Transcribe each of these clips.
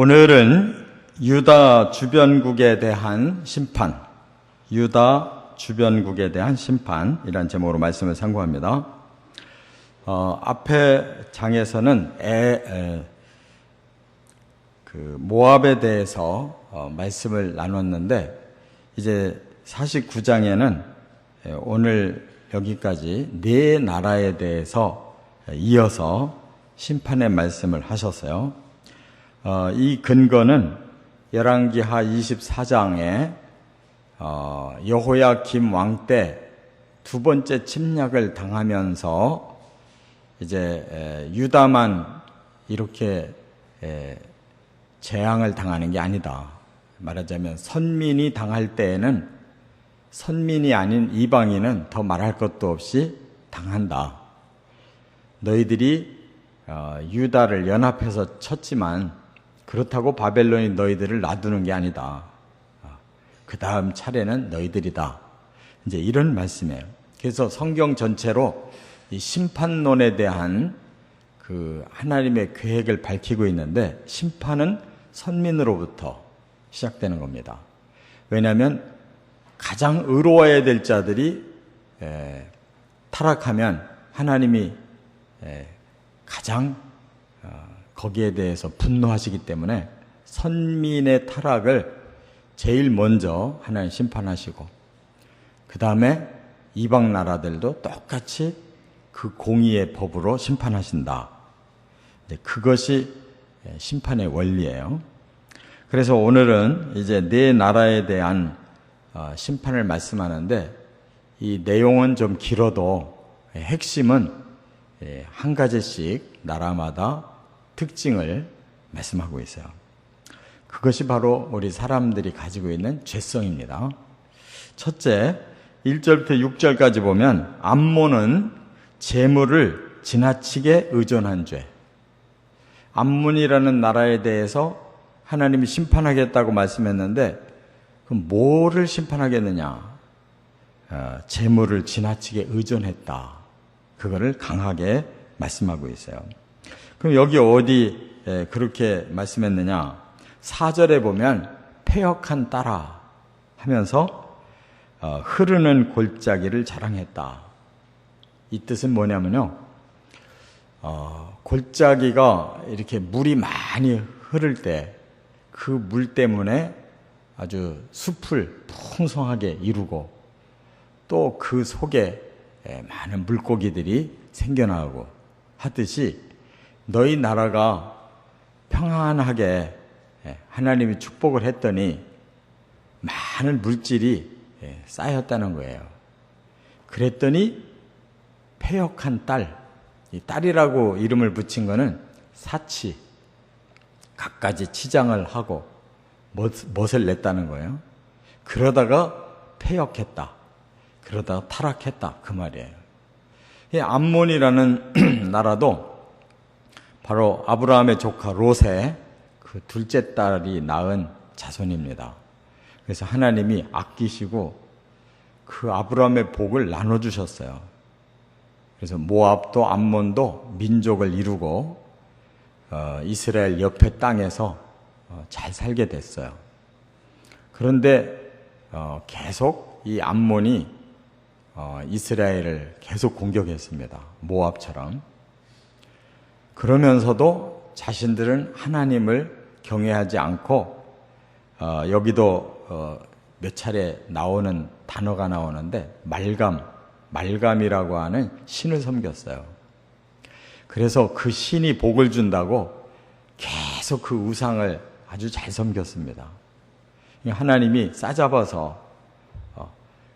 오늘은 유다 주변국에 대한 심판, 유다 주변국에 대한 심판이라는 제목으로 말씀을 상고합니다. 앞에 장에서는 모압에 대해서 말씀을 나눴는데, 이제 49장에는 오늘 여기까지 네 나라에 대해서 이어서 심판의 말씀을 하셨어요. 이 근거는 열왕기하 24장에 여호야김 왕 때 두 번째 침략을 당하면서 이제 유다만 이렇게 재앙을 당하는 게 아니다. 말하자면 선민이 당할 때에는 선민이 아닌 이방인은 더 말할 것도 없이 당한다. 너희들이 유다를 연합해서 쳤지만 그렇다고 바벨론이 너희들을 놔두는 게 아니다. 그 다음 차례는 너희들이다. 이제 이런 말씀이에요. 그래서 성경 전체로 이 심판론에 대한 그 하나님의 계획을 밝히고 있는데, 심판은 선민으로부터 시작되는 겁니다. 왜냐하면 가장 의로워야 될 자들이 타락하면 하나님이 가장 거기에 대해서 분노하시기 때문에 선민의 타락을 제일 먼저 하나님 심판하시고, 그 다음에 이방 나라들도 똑같이 그 공의의 법으로 심판하신다. 그것이 심판의 원리예요. 그래서 오늘은 이제 네 나라에 대한 심판을 말씀하는데, 이 내용은 좀 길어도 핵심은 한 가지씩 나라마다 특징을 말씀하고 있어요. 그것이 바로 우리 사람들이 가지고 있는 죄성입니다. 첫째, 1절부터 6절까지 보면 암몬은 재물을 지나치게 의존한 죄. 암몬이라는 나라에 대해서 하나님이 심판하겠다고 말씀했는데, 그럼 뭐를 심판하겠느냐? 재물을 지나치게 의존했다. 그거를 강하게 말씀하고 있어요. 그럼 여기 어디 그렇게 말씀했느냐? 4절에 보면 패역한 딸아 하면서 흐르는 골짜기를 자랑했다. 이 뜻은 뭐냐면요, 골짜기가 이렇게 물이 많이 흐를 때 그 물 때문에 아주 숲을 풍성하게 이루고, 또 그 속에 많은 물고기들이 생겨나고 하듯이 너희 나라가 평안하게 하나님이 축복을 했더니 많은 물질이 쌓였다는 거예요. 그랬더니 패역한 딸, 이 딸이라고 이름을 붙인 거는 사치, 갖가지 치장을 하고 멋을 냈다는 거예요. 그러다가 패역했다. 그러다가 타락했다. 그 말이에요. 이 암몬이라는 나라도 바로 아브라함의 조카 롯의 그 둘째 딸이 낳은 자손입니다. 그래서 하나님이 아끼시고 그 아브라함의 복을 나눠주셨어요. 그래서 모압도 암몬도 민족을 이루고 이스라엘 옆에 땅에서 잘 살게 됐어요. 그런데 계속 이 암몬이 이스라엘을 계속 공격했습니다. 모압처럼. 그러면서도 자신들은 하나님을 경외하지 않고, 여기도 몇 차례 나오는 단어가 나오는데 말감이라고 하는 신을 섬겼어요. 그래서 그 신이 복을 준다고 계속 그 우상을 아주 잘 섬겼습니다. 하나님이 싸잡아서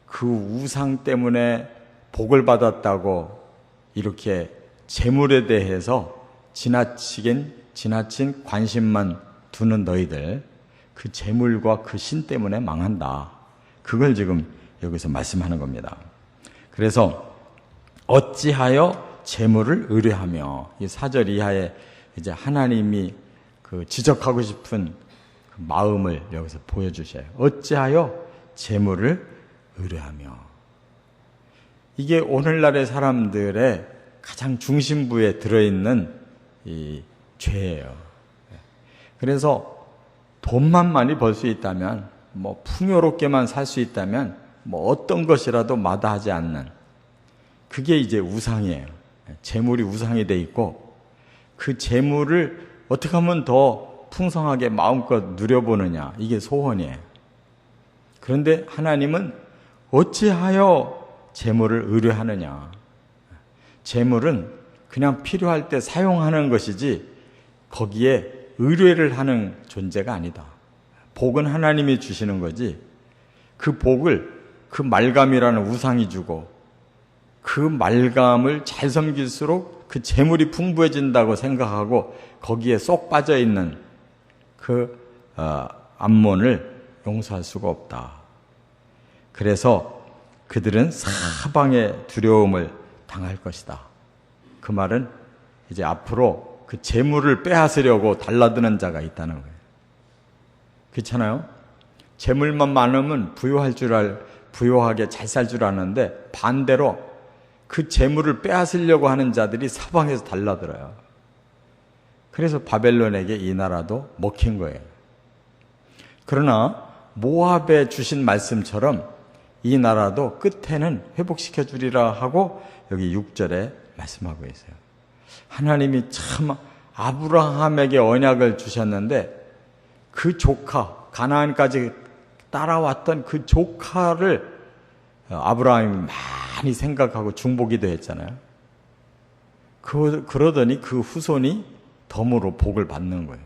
그 우상 때문에 복을 받았다고 이렇게 재물에 대해서 지나친 관심만 두는 너희들, 그 재물과 그 신 때문에 망한다. 그걸 지금 여기서 말씀하는 겁니다. 그래서 어찌하여 재물을 의뢰하며, 이 4절 이하에 이제 하나님이 그 지적하고 싶은 그 마음을 여기서 보여주셔요. 어찌하여 재물을 의뢰하며. 이게 오늘날의 사람들의 가장 중심부에 들어있는 이 죄예요. 그래서 돈만 많이 벌 수 있다면, 뭐 풍요롭게만 살 수 있다면 뭐 어떤 것이라도 마다하지 않는, 그게 이제 우상이에요. 재물이 우상이 돼 있고, 그 재물을 어떻게 하면 더 풍성하게 마음껏 누려보느냐, 이게 소원이에요. 그런데 하나님은 어찌하여 재물을 의뢰하느냐. 재물은 그냥 필요할 때 사용하는 것이지 거기에 의뢰를 하는 존재가 아니다. 복은 하나님이 주시는 거지, 그 복을 그 말감이라는 우상이 주고, 그 말감을 잘 섬길수록 그 재물이 풍부해진다고 생각하고 거기에 쏙 빠져 있는 그 암몬을 용서할 수가 없다. 그래서 그들은 사방의 두려움을 당할 것이다. 그 말은 이제 앞으로 그 재물을 빼앗으려고 달라드는 자가 있다는 거예요. 그렇잖아요? 재물만 많으면 부유하게 잘 살 줄 아는데, 반대로 그 재물을 빼앗으려고 하는 자들이 사방에서 달라들어요. 그래서 바벨론에게 이 나라도 먹힌 거예요. 그러나 모압에 주신 말씀처럼 이 나라도 끝에는 회복시켜 주리라 하고 여기 6절에 말씀하고 있어요. 하나님이 참 아브라함에게 언약을 주셨는데, 그 조카, 가나안까지 따라왔던 그 조카를 아브라함이 많이 생각하고 중보기도 했잖아요. 그러더니 그 후손이 덤으로 복을 받는 거예요.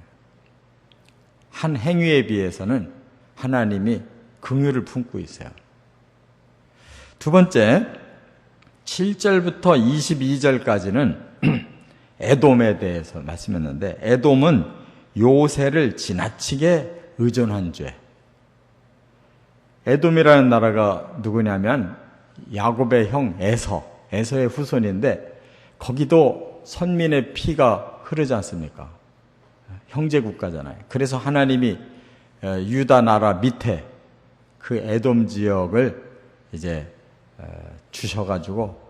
한 행위에 비해서는 하나님이 긍휼을 품고 있어요. 두 번째, 7절부터 22절까지는 에돔에 대해서 말씀했는데, 에돔은 요새를 지나치게 의존한 죄. 에돔이라는 나라가 누구냐면 야곱의 형 에서의 후손인데, 거기도 선민의 피가 흐르지 않습니까? 형제 국가잖아요. 그래서 하나님이 유다 나라 밑에 그 에돔 지역을 이제 주셔가지고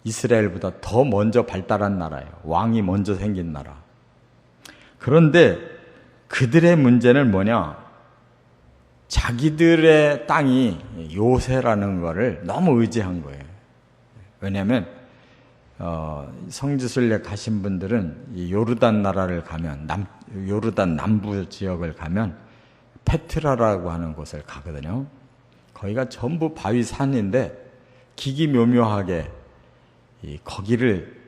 이스라엘보다 더 먼저 발달한 나라예요. 왕이 먼저 생긴 나라. 그런데 그들의 문제는 뭐냐? 자기들의 땅이 요새라는 거를 너무 의지한 거예요. 왜냐하면 성지순례 가신 분들은 이 요르단 나라를 가면, 요르단 남부 지역을 가면 페트라라고 하는 곳을 가거든요. 거기가 전부 바위 산인데 기기묘묘하게 거기를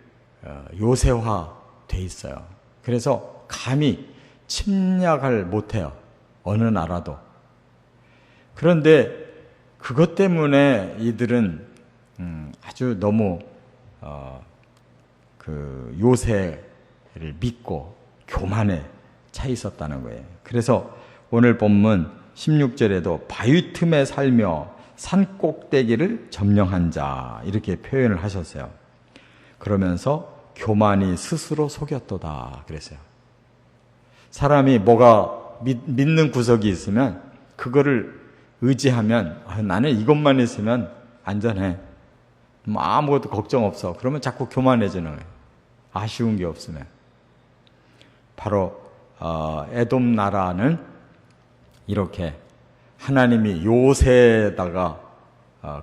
요새화 돼 있어요. 그래서 감히 침략을 못해요. 어느 나라도. 그런데 그것 때문에 이들은 아주 너무 그 요새를 믿고 교만에 차 있었다는 거예요. 그래서 오늘 본문 16절에도 바위 틈에 살며 산 꼭대기를 점령한 자, 이렇게 표현을 하셨어요. 그러면서 교만이 스스로 속였도다 그랬어요. 사람이 뭐가 믿는 구석이 있으면 그거를 의지하면, 나는 이것만 있으면 안전해, 뭐 아무것도 걱정 없어, 그러면 자꾸 교만해지는 거예요. 아쉬운 게 없으면. 바로 에돔 나라는 이렇게 하나님이 요새에다가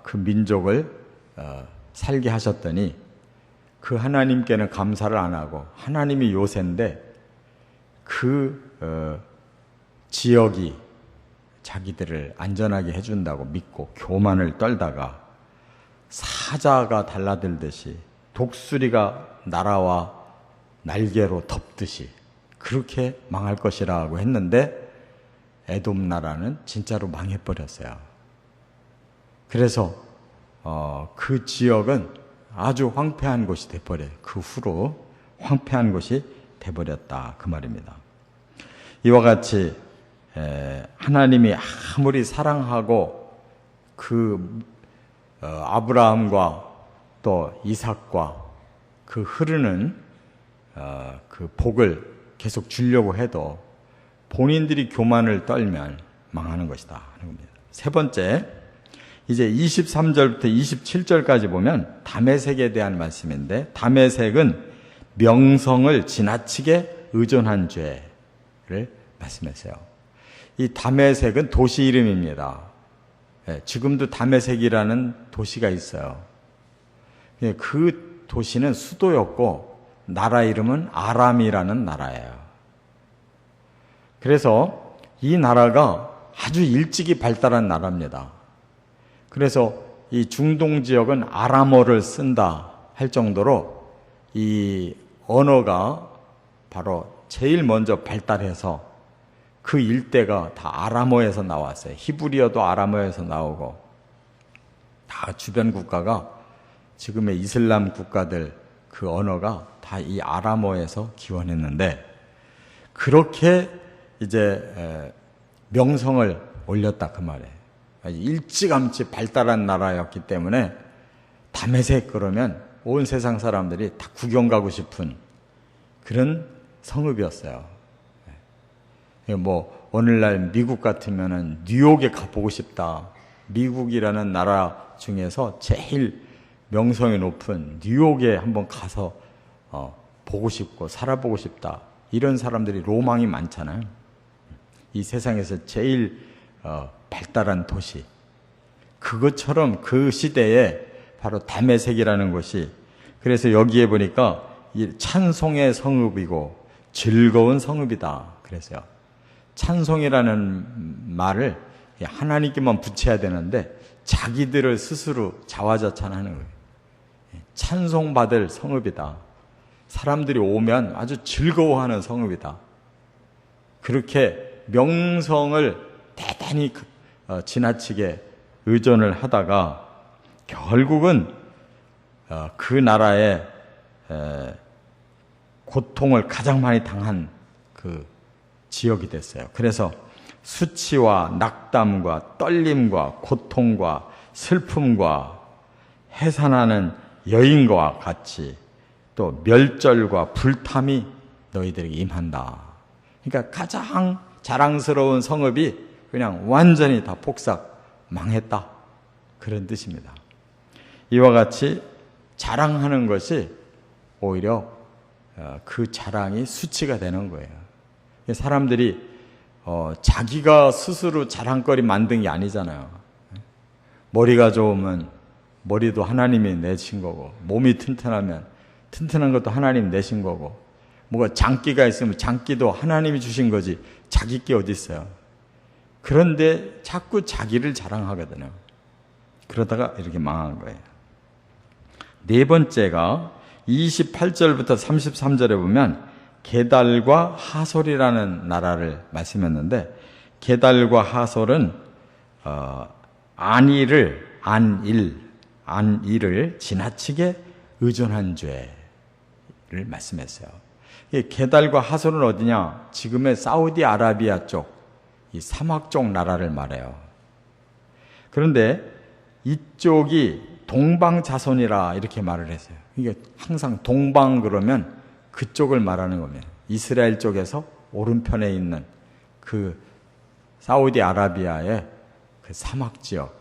그 민족을 살게 하셨더니 그 하나님께는 감사를 안 하고, 하나님이 요새인데 그 지역이 자기들을 안전하게 해준다고 믿고 교만을 떨다가 사자가 달라들듯이, 독수리가 날아와 날개로 덮듯이 그렇게 망할 것이라고 했는데 에돔 나라는 진짜로 망해버렸어요. 그래서 그 지역은 아주 황폐한 곳이 돼버려요. 그 후로 황폐한 곳이 돼버렸다, 그 말입니다. 이와 같이 하나님이 아무리 사랑하고 그 아브라함과 또 이삭과 그 흐르는 그 복을 계속 주려고 해도 본인들이 교만을 떨면 망하는 것이다 하는 겁니다. 세 번째, 이제 23절부터 27절까지 보면 다메섹에 대한 말씀인데, 다메섹은 명성을 지나치게 의존한 죄를 말씀했어요. 이 다메섹은 도시 이름입니다. 지금도 다메섹이라는 도시가 있어요. 그 도시는 수도였고 나라 이름은 아람이라는 나라예요. 그래서 이 나라가 아주 일찍이 발달한 나라입니다. 그래서 이 중동 지역은 아람어를 쓴다 할 정도로 이 언어가 바로 제일 먼저 발달해서 그 일대가 다 아람어에서 나왔어요. 히브리어도 아람어에서 나오고 다 주변 국가가 지금의 이슬람 국가들 그 언어가 다 이 아람어에서 기원했는데 그렇게 이제 명성을 올렸다 그 말이에요. 일찌감치 발달한 나라였기 때문에 다메섹 그러면 온 세상 사람들이 다 구경 가고 싶은 그런 성읍이었어요. 뭐 오늘날 미국 같으면은 뉴욕에 가보고 싶다. 미국이라는 나라 중에서 제일 명성이 높은 뉴욕에 한번 가서 보고 싶고 살아보고 싶다. 이런 사람들이 로망이 많잖아요. 이 세상에서 제일 발달한 도시. 그것처럼 그 시대에 바로 다메섹이라는 곳이 그래서 여기에 보니까 이 찬송의 성읍이고 즐거운 성읍이다. 그래서요. 찬송이라는 말을 하나님께만 붙여야 되는데 자기들을 스스로 자화자찬하는 거예요. 찬송받을 성읍이다. 사람들이 오면 아주 즐거워하는 성읍이다. 그렇게 명성을 대단히 지나치게 의존을 하다가 결국은 그 나라의 고통을 가장 많이 당한 그 지역이 됐어요. 그래서 수치와 낙담과 떨림과 고통과 슬픔과 해산하는 여인과 같이 또 멸절과 불탐이 너희들에게 임한다. 그러니까 가장 자랑스러운 성읍이 그냥 완전히 다 폭삭 망했다. 그런 뜻입니다. 이와 같이 자랑하는 것이 오히려 그 자랑이 수치가 되는 거예요. 사람들이 자기가 스스로 자랑거리 만든 게 아니잖아요. 머리가 좋으면 머리도 하나님이 내신 거고, 몸이 튼튼하면 튼튼한 것도 하나님 내신 거고, 뭐가 장기가 있으면 장기도 하나님이 주신 거지 자기 게 어디 있어요. 그런데 자꾸 자기를 자랑하거든요. 그러다가 이렇게 망한 거예요. 네 번째가 28절부터 33절에 보면 게달과 하솔이라는 나라를 말씀했는데, 게달과 하솔은 안일을 지나치게 의존한 죄를 말씀했어요. 게달과 하솔은 어디냐? 지금의 사우디아라비아 쪽, 이 사막 쪽 나라를 말해요. 그런데 이쪽이 동방자손이라 이렇게 말을 했어요. 이게 항상 동방 그러면 그쪽을 말하는 겁니다. 이스라엘 쪽에서 오른편에 있는 그 사우디아라비아의 그 사막 지역,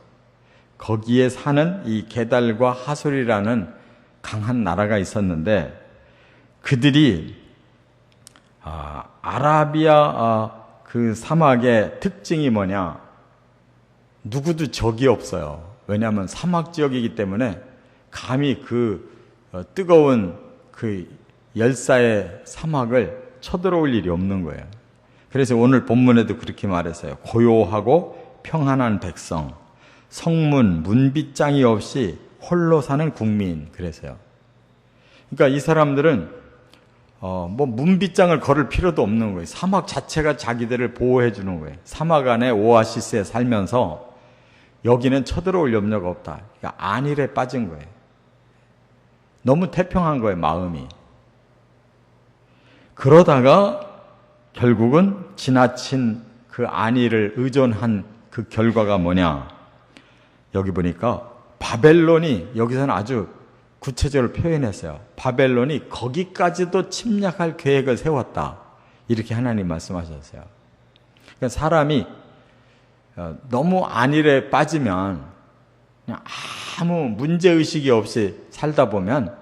거기에 사는 이 게달과 하솔이라는 강한 나라가 있었는데, 그들이 아라비아 그 사막의 특징이 뭐냐? 누구도 적이 없어요. 왜냐하면 사막 지역이기 때문에 감히 그 뜨거운 그 열사의 사막을 쳐들어올 일이 없는 거예요. 그래서 오늘 본문에도 그렇게 말했어요. 고요하고 평안한 백성, 성문, 문빗장이 없이 홀로 사는 국민. 그래서요. 그러니까 이 사람들은 뭐 문빗장을 걸을 필요도 없는 거예요. 사막 자체가 자기들을 보호해 주는 거예요. 사막 안에 오아시스에 살면서 여기는 쳐들어올 염려가 없다. 그러니까 안일에 빠진 거예요. 너무 태평한 거예요, 마음이. 그러다가 결국은 지나친 그 안일을 의존한 그 결과가 뭐냐? 여기 보니까 바벨론이, 여기서는 아주 구체적으로 표현했어요. 바벨론이 거기까지도 침략할 계획을 세웠다. 이렇게 하나님 말씀하셨어요. 그러니까 사람이 너무 안일에 빠지면 그냥 아무 문제의식이 없이 살다 보면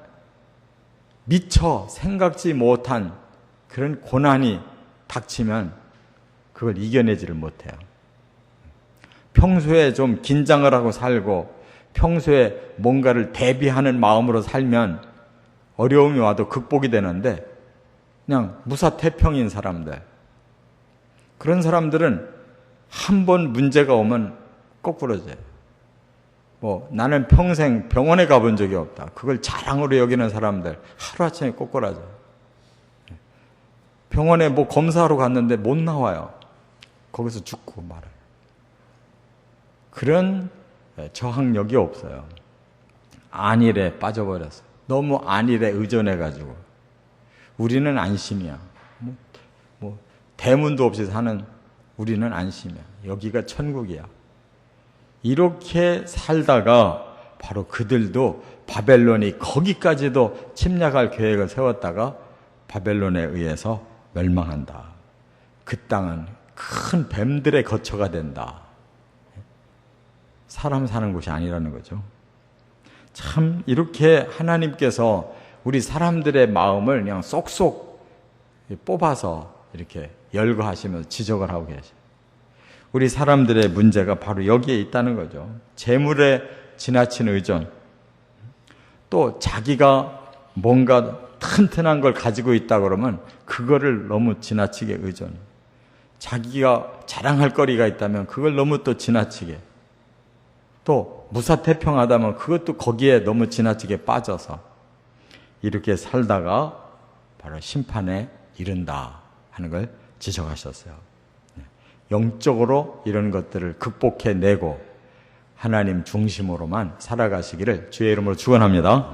미처 생각지 못한 그런 고난이 닥치면 그걸 이겨내지를 못해요. 평소에 좀 긴장을 하고 살고 평소에 뭔가를 대비하는 마음으로 살면 어려움이 와도 극복이 되는데 그냥 무사태평인 사람들, 그런 사람들은 한 번 문제가 오면 거꾸로져요. 나는 평생 병원에 가본 적이 없다. 그걸 자랑으로 여기는 사람들 하루아침에 꼬꾸라져요. 병원에 검사하러 갔는데 못 나와요. 거기서 죽고 말아요. 그런 저항력이 없어요. 안일에 빠져버렸어요. 너무 안일에 의존해가지고. 우리는 안심이야. 대문도 없이 사는 우리는 안심이야. 여기가 천국이야. 이렇게 살다가 바로 그들도 바벨론이 거기까지도 침략할 계획을 세웠다가 바벨론에 의해서 멸망한다. 그 땅은 큰 뱀들의 거처가 된다. 사람 사는 곳이 아니라는 거죠. 참 이렇게 하나님께서 우리 사람들의 마음을 그냥 쏙쏙 뽑아서 이렇게 열거하시면서 지적을 하고 계셔요. 우리 사람들의 문제가 바로 여기에 있다는 거죠. 재물에 지나친 의존, 또 자기가 뭔가 튼튼한 걸 가지고 있다 그러면 그거를 너무 지나치게 의존, 자기가 자랑할 거리가 있다면 그걸 너무 또 지나치게, 또 무사태평하다면 그것도 거기에 너무 지나치게 빠져서 이렇게 살다가 바로 심판에 이른다 하는 걸 지적하셨어요. 영적으로 이런 것들을 극복해내고 하나님 중심으로만 살아가시기를 주의 이름으로 축원합니다.